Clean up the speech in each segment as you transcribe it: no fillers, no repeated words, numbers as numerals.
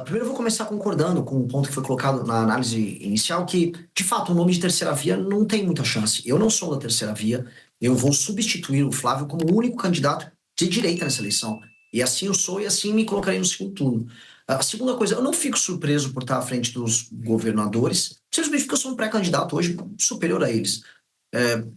Primeiro eu vou começar concordando com o ponto que foi colocado na análise inicial, que, de fato, o nome de terceira via não tem muita chance. Eu não sou da terceira via, eu vou substituir o Flávio como o único candidato de direita nessa eleição. E assim eu sou, e assim me colocarei no segundo turno. A segunda coisa, eu não fico surpreso por estar à frente dos governadores, simplesmente porque eu sou um pré-candidato hoje superior a eles.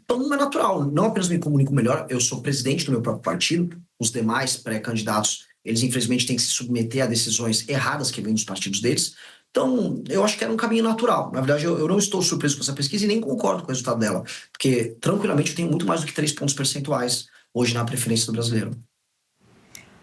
Então não é natural, não apenas me comunico melhor, eu sou presidente do meu próprio partido, os demais pré-candidatos, eles infelizmente têm que se submeter a decisões erradas que vêm dos partidos deles. Então, eu acho que era um caminho natural. Na verdade, eu não estou surpreso com essa pesquisa e nem concordo com o resultado dela, porque, tranquilamente, eu tenho muito mais do que 3 pontos percentuais hoje na preferência do brasileiro.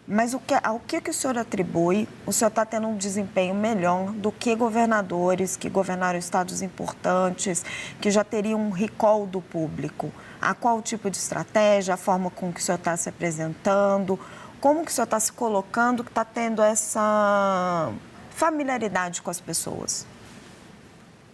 Mas ao que o senhor atribui? O senhor está tendo um desempenho melhor do que governadores que governaram estados importantes, que já teriam um recall do público? A qual tipo de estratégia, a forma com que o senhor está se apresentando, como que o senhor está se colocando, que está tendo essa familiaridade com as pessoas?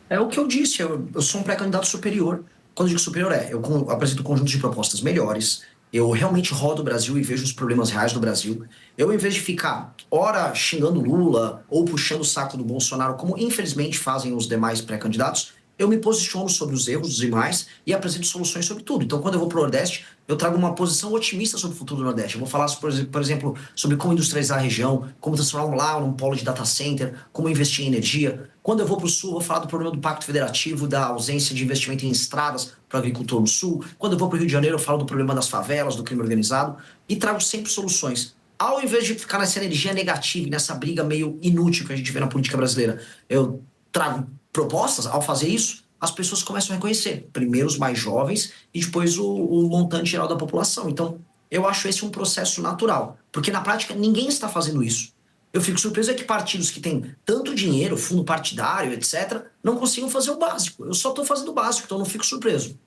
É o que eu disse, eu sou um pré-candidato superior. Quando eu digo superior, eu apresento um conjunto de propostas melhores, eu realmente rodo o Brasil e vejo os problemas reais do Brasil. Eu, em vez de ficar, ora, xingando Lula ou puxando o saco do Bolsonaro, como infelizmente fazem os demais pré-candidatos, eu me posiciono sobre os erros dos demais e apresento soluções sobre tudo. Então, quando eu vou para o Nordeste, eu trago uma posição otimista sobre o futuro do Nordeste. Eu vou falar, por exemplo, sobre como industrializar a região, como transformar lá num polo de data center, como investir em energia. Quando eu vou para o Sul, eu vou falar do problema do Pacto Federativo, da ausência de investimento em estradas para o agricultor no Sul. Quando eu vou para o Rio de Janeiro, eu falo do problema das favelas, do crime organizado e trago sempre soluções. Ao invés de ficar nessa energia negativa e nessa briga meio inútil que a gente vê na política brasileira, eu trago propostas. Ao fazer isso, as pessoas começam a reconhecer. Primeiro os mais jovens e depois o montante geral da população. Então, eu acho esse um processo natural. Porque, na prática, ninguém está fazendo isso. Eu fico surpreso é que partidos que têm tanto dinheiro, fundo partidário, etc., não consigam fazer o básico. Eu só estou fazendo o básico, então não fico surpreso.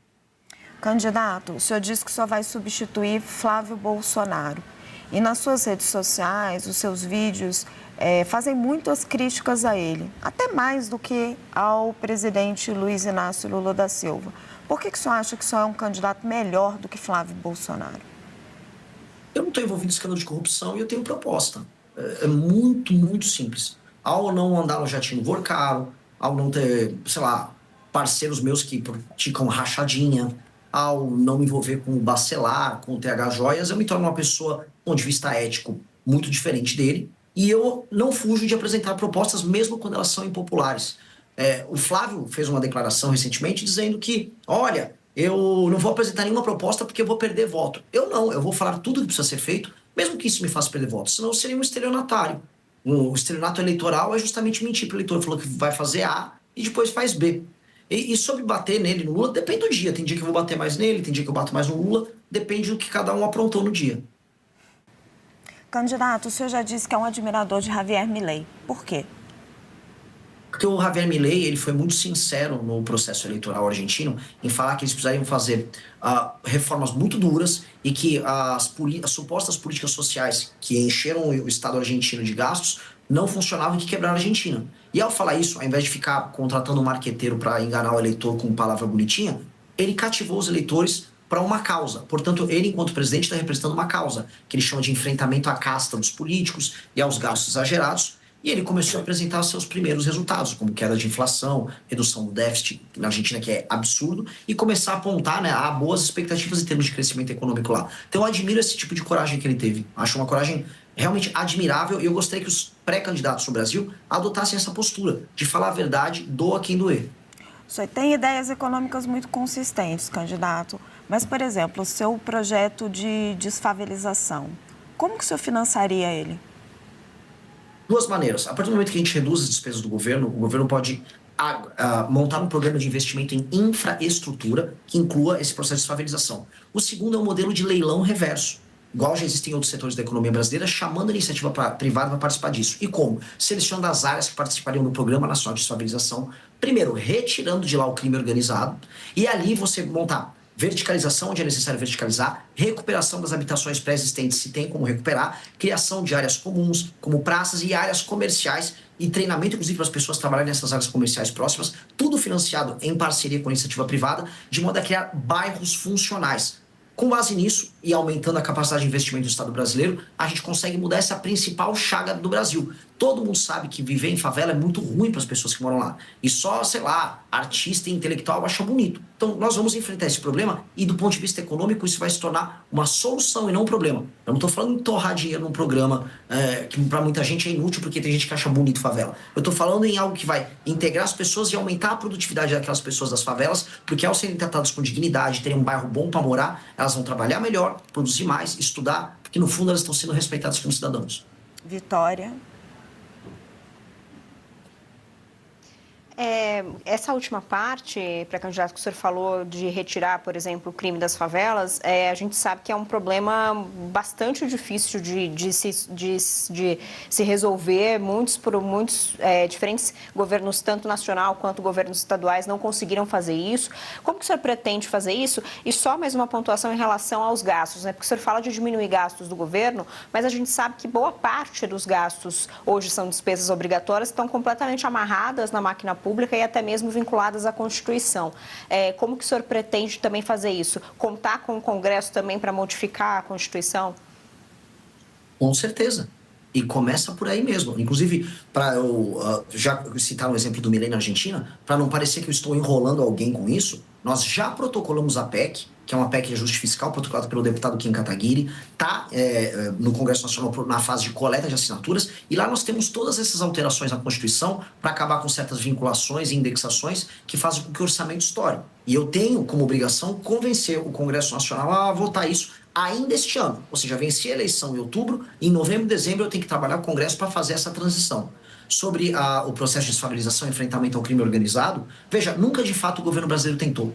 Candidato, o senhor disse que só vai substituir Flávio Bolsonaro. E nas suas redes sociais, os seus vídeos fazem muitas críticas a ele, até mais do que ao presidente Luiz Inácio Lula da Silva. Por que o senhor acha que só é um candidato melhor do que Flávio Bolsonaro? Eu não estou envolvido em escândalo de corrupção e eu tenho proposta. É muito, muito simples. Ao não andar no jatinho voar caro, ao não ter, sei lá, parceiros meus que praticam rachadinha, ao não me envolver com o Bacelar, com o TH Joias, eu me torno uma pessoa, do ponto de vista ético, muito diferente dele. E eu não fujo de apresentar propostas, mesmo quando elas são impopulares. O Flávio fez uma declaração recentemente dizendo que, olha, eu não vou apresentar nenhuma proposta porque eu vou perder voto. Eu não, eu vou falar tudo que precisa ser feito, mesmo que isso me faça perder voto, senão eu seria um estelionatário. O estelionato eleitoral é justamente mentir para o eleitor, falou que vai fazer A e depois faz B. E sobre bater nele, no Lula, depende do dia. Tem dia que eu vou bater mais nele, tem dia que eu bato mais no Lula, depende do que cada um aprontou no dia. Candidato, o senhor já disse que é um admirador de Javier Milei. Por quê? Porque o Javier Milei, ele foi muito sincero no processo eleitoral argentino em falar que eles precisariam fazer reformas muito duras e que as supostas políticas sociais que encheram o Estado argentino de gastos não funcionavam e que quebraram a Argentina. E ao falar isso, ao invés de ficar contratando um marqueteiro para enganar o eleitor com palavra bonitinha, ele cativou os eleitores para uma causa. Portanto, ele, enquanto presidente, está representando uma causa, que ele chama de enfrentamento à casta dos políticos e aos gastos exagerados. E ele começou a apresentar seus primeiros resultados, como queda de inflação, redução do déficit na Argentina, que é absurdo, e começar a apontar, a boas expectativas em termos de crescimento econômico lá. Então eu admiro esse tipo de coragem que ele teve. Acho uma coragem realmente admirável e eu gostaria que os pré-candidatos do Brasil adotassem essa postura de falar a verdade, doa quem doer. O senhor tem ideias econômicas muito consistentes, candidato, mas, por exemplo, o seu projeto de desfavelização, como que o senhor financiaria ele? Duas maneiras. A partir do momento que a gente reduz as despesas do governo, o governo pode montar um programa de investimento em infraestrutura que inclua esse processo de desfavelização. O segundo é um modelo de leilão reverso, igual já existem em outros setores da economia brasileira, chamando a iniciativa privada para participar disso. E como? Selecionando as áreas que participariam do Programa Nacional de Desfavelização, primeiro retirando de lá o crime organizado, e ali você montar verticalização onde é necessário verticalizar, recuperação das habitações pré-existentes se tem como recuperar, criação de áreas comuns, como praças e áreas comerciais e treinamento, inclusive, para as pessoas trabalharem nessas áreas comerciais próximas, tudo financiado em parceria com a iniciativa privada, de modo a criar bairros funcionais. Com base nisso, e aumentando a capacidade de investimento do Estado brasileiro, a gente consegue mudar essa principal chaga do Brasil. Todo mundo sabe que viver em favela é muito ruim para as pessoas que moram lá. E só, sei lá, artista e intelectual acha bonito. Então, nós vamos enfrentar esse problema e, do ponto de vista econômico, isso vai se tornar uma solução e não um problema. Eu não estou falando em torrar dinheiro num programa que para muita gente é inútil porque tem gente que acha bonito favela. Eu estou falando em algo que vai integrar as pessoas e aumentar a produtividade daquelas pessoas das favelas, porque ao serem tratadas com dignidade, terem um bairro bom para morar, elas vão trabalhar melhor, produzir mais, estudar, porque no fundo elas estão sendo respeitadas como cidadãos. Vitória. Essa última parte, para candidato que o senhor falou de retirar, por exemplo, o crime das favelas, a gente sabe que é um problema bastante difícil de se resolver. Muitos diferentes governos, tanto nacional quanto governos estaduais, não conseguiram fazer isso. Como que o senhor pretende fazer isso? E só mais uma pontuação em relação aos gastos, né? Porque o senhor fala de diminuir gastos do governo, mas a gente sabe que boa parte dos gastos hoje são despesas obrigatórias, estão completamente amarradas na máquina pública e até mesmo vinculadas à Constituição. Como que o senhor pretende também fazer isso? Contar com o Congresso também para modificar a Constituição? Com certeza. E começa por aí mesmo. Inclusive, para eu já citar um exemplo do Milei na Argentina, para não parecer que eu estou enrolando alguém com isso, nós já protocolamos a PEC, que é uma PEC de ajuste fiscal, protocolada pelo deputado Kim Kataguiri, está no Congresso Nacional na fase de coleta de assinaturas, e lá nós temos todas essas alterações na Constituição para acabar com certas vinculações e indexações que fazem com que o orçamento estoure. E eu tenho como obrigação convencer o Congresso Nacional a votar isso ainda este ano. Ou seja, venci a eleição em outubro, em novembro e dezembro eu tenho que trabalhar com o Congresso para fazer essa transição. Sobre o processo de desfavelização e enfrentamento ao crime organizado, veja, nunca de fato o governo brasileiro tentou.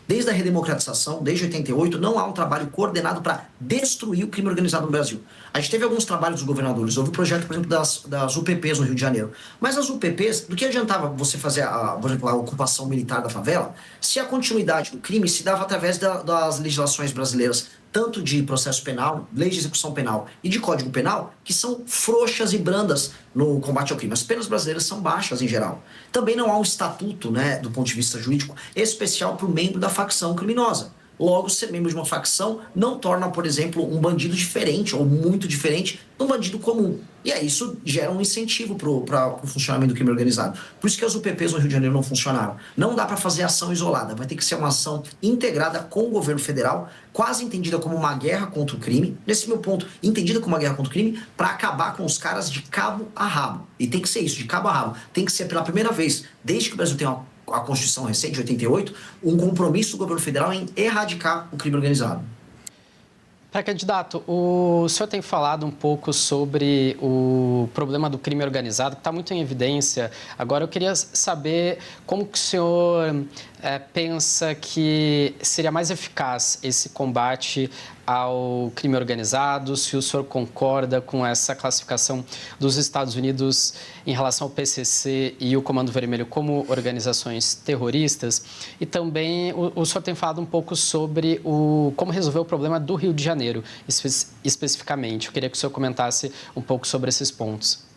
Desde a redemocratização, desde 88, não há um trabalho coordenado para destruir o crime organizado no Brasil. A gente teve alguns trabalhos dos governadores. Houve o projeto, por exemplo, das UPPs no Rio de Janeiro. Mas as UPPs, do que adiantava você fazer, por exemplo, a ocupação militar da favela, se a continuidade do crime se dava através das legislações brasileiras, tanto de processo penal, lei de execução penal e de código penal, que são frouxas e brandas no combate ao crime. As penas brasileiras são baixas em geral. Também não há um estatuto, né, do ponto de vista jurídico, especial para o membro da facção criminosa. Logo, ser membro de uma facção não torna, por exemplo, um bandido diferente ou muito diferente de um bandido comum. E aí isso gera um incentivo para o funcionamento do crime organizado. Por isso que as UPPs no Rio de Janeiro não funcionaram. Não dá para fazer ação isolada, vai ter que ser uma ação integrada com o governo federal, quase entendida como uma guerra contra o crime, nesse meu ponto, entendida como uma guerra contra o crime, para acabar com os caras de cabo a rabo. E tem que ser isso, de cabo a rabo. Tem que ser pela primeira vez, desde que o Brasil tem a Constituição recente, de 88, um compromisso do governo federal em erradicar o crime organizado. Pré-candidato, o senhor tem falado um pouco sobre o problema do crime organizado, que está muito em evidência. Agora, eu queria saber como que o senhor pensa que seria mais eficaz esse combate ao crime organizado, se o senhor concorda com essa classificação dos Estados Unidos em relação ao PCC e o Comando Vermelho como organizações terroristas. E também o senhor tem falado um pouco sobre como resolver o problema do Rio de Janeiro, especificamente. Eu queria que o senhor comentasse um pouco sobre esses pontos.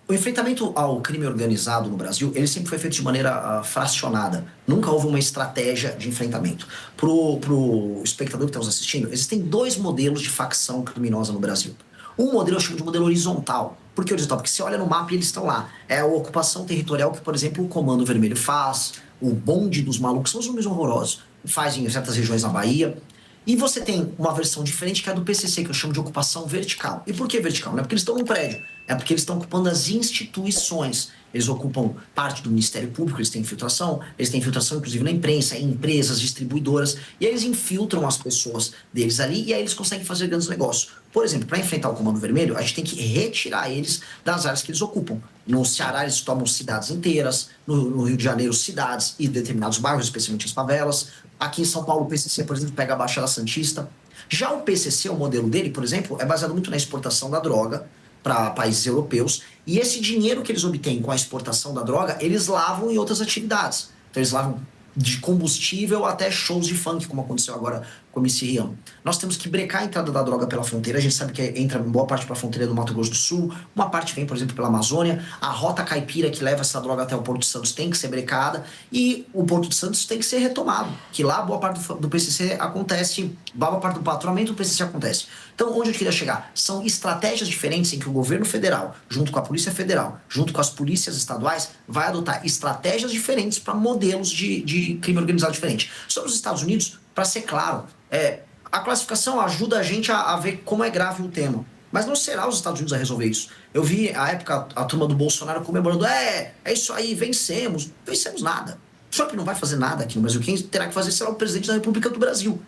O enfrentamento ao crime organizado no Brasil, ele sempre foi feito de maneira fracionada. Nunca houve uma estratégia de enfrentamento. Pro espectador que está nos assistindo, existem dois modelos de facção criminosa no Brasil. Um modelo eu chamo de modelo horizontal. Por que horizontal? Porque você olha no mapa e eles estão lá. É a ocupação territorial que, por exemplo, o Comando Vermelho faz, o bonde dos malucos, são os nomes horrorosos, faz em certas regiões na Bahia. E você tem uma versão diferente que é a do PCC, que eu chamo de ocupação vertical. E por que vertical? Não é porque eles estão num prédio, é porque eles estão ocupando as instituições. Eles ocupam parte do Ministério Público, eles têm infiltração inclusive na imprensa, em empresas, distribuidoras, e aí eles infiltram as pessoas deles ali e aí eles conseguem fazer grandes negócios. Por exemplo, para enfrentar o Comando Vermelho, a gente tem que retirar eles das áreas que eles ocupam. No Ceará, eles tomam cidades inteiras, no Rio de Janeiro, cidades e determinados bairros, especialmente as favelas. Aqui em São Paulo, o PCC, por exemplo, pega a Baixada Santista. Já o PCC, o modelo dele, por exemplo, é baseado muito na exportação da droga para países europeus. E esse dinheiro que eles obtêm com a exportação da droga, eles lavam em outras atividades. Então, eles lavam de combustível até shows de funk, como aconteceu agora como esse Riam. Nós temos que brecar a entrada da droga pela fronteira. A gente sabe que entra boa parte pela fronteira do Mato Grosso do Sul, uma parte vem, por exemplo, pela Amazônia. A rota caipira que leva essa droga até o Porto de Santos tem que ser brecada e o Porto de Santos tem que ser retomado, que lá boa parte do PCC acontece, boa parte do faturamento do PCC acontece. Então, onde eu queria chegar? São estratégias diferentes em que o governo federal, junto com a Polícia Federal, junto com as polícias estaduais, vai adotar estratégias diferentes para modelos de crime organizado diferente. Sobre os Estados Unidos, para ser claro, a classificação ajuda a gente a ver como é grave o tema. Mas não será os Estados Unidos a resolver isso. Eu vi, à época, a turma do Bolsonaro comemorando, é isso aí, vencemos. Vencemos nada. O Trump não vai fazer nada aqui no Brasil. Quem terá que fazer será o presidente da República do Brasil.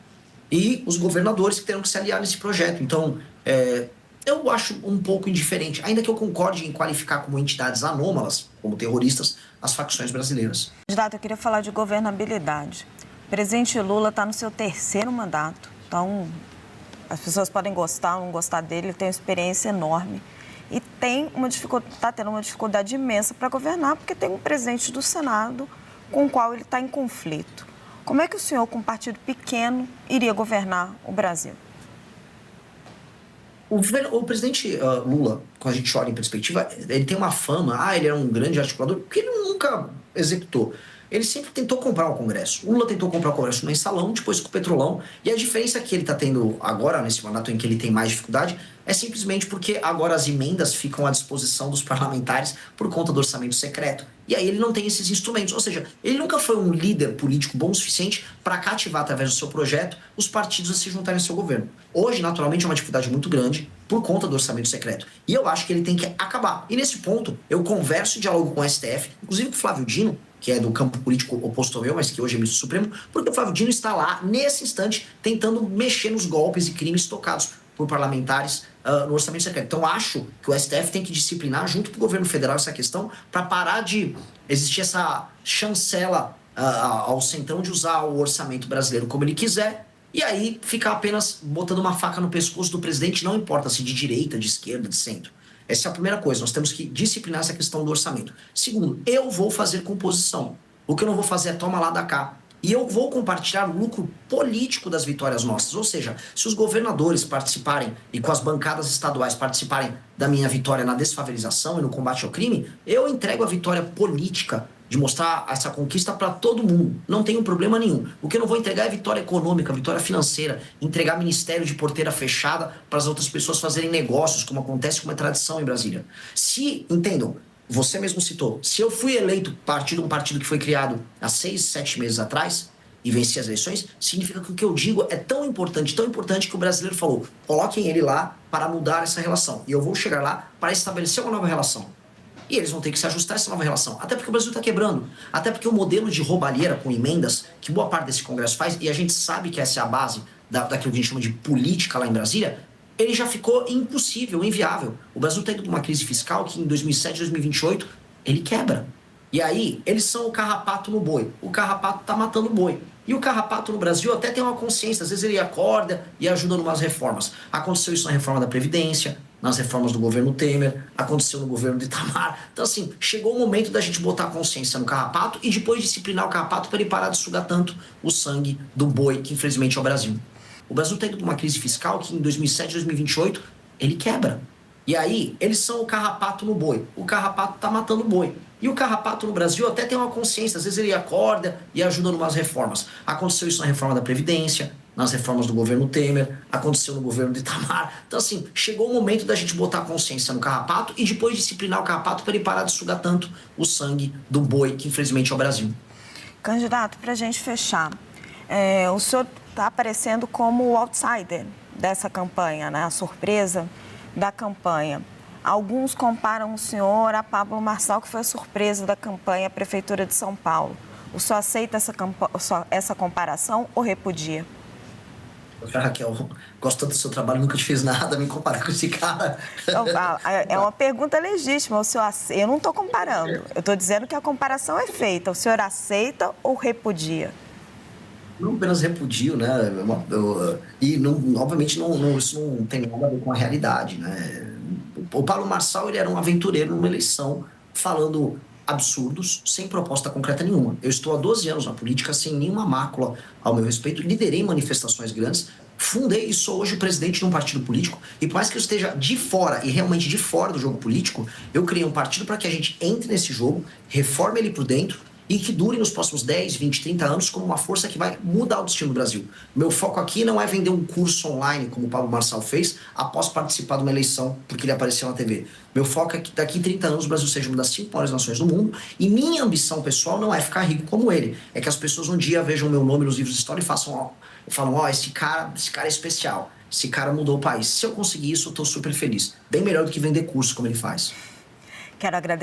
E os governadores que terão que se aliar nesse projeto. Então, eu acho um pouco indiferente, ainda que eu concorde em qualificar como entidades anômalas, como terroristas, as facções brasileiras. Candidato, eu queria falar de governabilidade. O presidente Lula está no seu 3º mandato, então as pessoas podem gostar ou não gostar dele, ele tem uma experiência enorme e está tendo uma dificuldade imensa para governar, porque tem um presidente do Senado com o qual ele está em conflito. Como é que o senhor, com um partido pequeno, iria governar o Brasil? O presidente Lula, quando a gente olha em perspectiva, ele tem uma fama, ele era um grande articulador, porque ele nunca executou. Ele sempre tentou comprar o Congresso. O Lula tentou comprar o Congresso no mensalão, depois com o Petrolão. E a diferença que ele está tendo agora, nesse mandato em que ele tem mais dificuldade, é simplesmente porque agora as emendas ficam à disposição dos parlamentares por conta do orçamento secreto. E aí ele não tem esses instrumentos. Ou seja, ele nunca foi um líder político bom o suficiente para cativar, através do seu projeto, os partidos a se juntarem ao seu governo. Hoje, naturalmente, é uma dificuldade muito grande por conta do orçamento secreto. E eu acho que ele tem que acabar. E nesse ponto, eu converso e dialogo com o STF, inclusive com o Flávio Dino, que é do campo político oposto ao meu, mas que hoje é ministro supremo, porque o Flávio Dino está lá, nesse instante, tentando mexer nos golpes e crimes tocados por parlamentares no orçamento secreto. Então, acho que o STF tem que disciplinar, junto com o governo federal, essa questão, para parar de existir essa chancela ao centrão de usar o orçamento brasileiro como ele quiser, e aí ficar apenas botando uma faca no pescoço do presidente, não importa se de direita, de esquerda, de centro. Essa é a primeira coisa, nós temos que disciplinar essa questão do orçamento. Segundo, eu vou fazer composição. O que eu não vou fazer é toma lá da cá. E eu vou compartilhar o lucro político das vitórias nossas. Ou seja, se os governadores participarem e com as bancadas estaduais participarem da minha vitória na desfavelização e no combate ao crime, eu entrego a vitória política de mostrar essa conquista para todo mundo. Não tem problema nenhum. O que eu não vou entregar é vitória econômica, vitória financeira, entregar ministério de porteira fechada para as outras pessoas fazerem negócios, como acontece com uma tradição em Brasília. Se, entendam, você mesmo citou, se eu fui eleito um partido que foi criado há 6, 7 meses atrás e venci as eleições, significa que o que eu digo é tão importante que o brasileiro falou, coloquem ele lá para mudar essa relação. E eu vou chegar lá para estabelecer uma nova relação. E eles vão ter que se ajustar a essa nova relação. Até porque o Brasil está quebrando. Até porque o modelo de roubalheira com emendas, que boa parte desse Congresso faz, e a gente sabe que essa é a base daquilo que a gente chama de política lá em Brasília, ele já ficou impossível, inviável. O Brasil está indo para uma crise fiscal que em 2007, 2028, ele quebra. E aí, eles são o carrapato no boi. O carrapato está matando o boi. E o carrapato no Brasil até tem uma consciência. Às vezes ele acorda e ajuda em umas reformas. Aconteceu isso na reforma da Previdência, nas reformas do governo Temer, aconteceu no governo de Itamar. Então, assim, chegou o momento da gente botar a consciência no carrapato e depois disciplinar o carrapato para ele parar de sugar tanto o sangue do boi, que infelizmente é o Brasil. O Brasil está indo para uma crise fiscal que em 2007, 2028, ele quebra. E aí, eles são o carrapato no boi. O carrapato está matando o boi. E o carrapato no Brasil até tem uma consciência. Às vezes ele acorda e ajuda em umas reformas. Aconteceu isso na reforma da Previdência, nas reformas do governo Temer, aconteceu no governo de Itamar. Então, assim, chegou o momento da gente botar a consciência no carrapato e depois disciplinar o carrapato para ele parar de sugar tanto o sangue do boi, que infelizmente é o Brasil. Candidato, para a gente fechar, o senhor está aparecendo como o outsider dessa campanha, né? A surpresa da campanha. Alguns comparam o senhor a Pablo Marçal, que foi a surpresa da campanha à Prefeitura de São Paulo. O senhor aceita essa comparação ou repudia? Raquel, gosto tanto do seu trabalho, nunca te fiz nada, me comparar com esse cara. É uma pergunta legítima. Eu não estou comparando, eu estou dizendo que a comparação é feita. O senhor aceita ou repudia? Não apenas repudio, né? E, obviamente, isso não tem nada a ver com a realidade, né? O Pablo Marçal, ele era um aventureiro numa eleição, falando absurdos, sem proposta concreta nenhuma. Eu estou há 12 anos na política, sem nenhuma mácula ao meu respeito, liderei manifestações grandes, fundei e sou hoje o presidente de um partido político, e por mais que eu esteja de fora, e realmente de fora do jogo político, eu criei um partido para que a gente entre nesse jogo, reforme ele por dentro, e que dure nos próximos 10, 20, 30 anos como uma força que vai mudar o destino do Brasil. Meu foco aqui não é vender um curso online, como o Pablo Marçal fez, após participar de uma eleição, porque ele apareceu na TV. Meu foco é que daqui 30 anos o Brasil seja uma das 5 maiores nações do mundo, e minha ambição pessoal não é ficar rico como ele, é que as pessoas um dia vejam meu nome nos livros de história e falam, esse cara é especial, esse cara mudou o país. Se eu conseguir isso, eu estou super feliz. Bem melhor do que vender curso como ele faz. Quero agradecer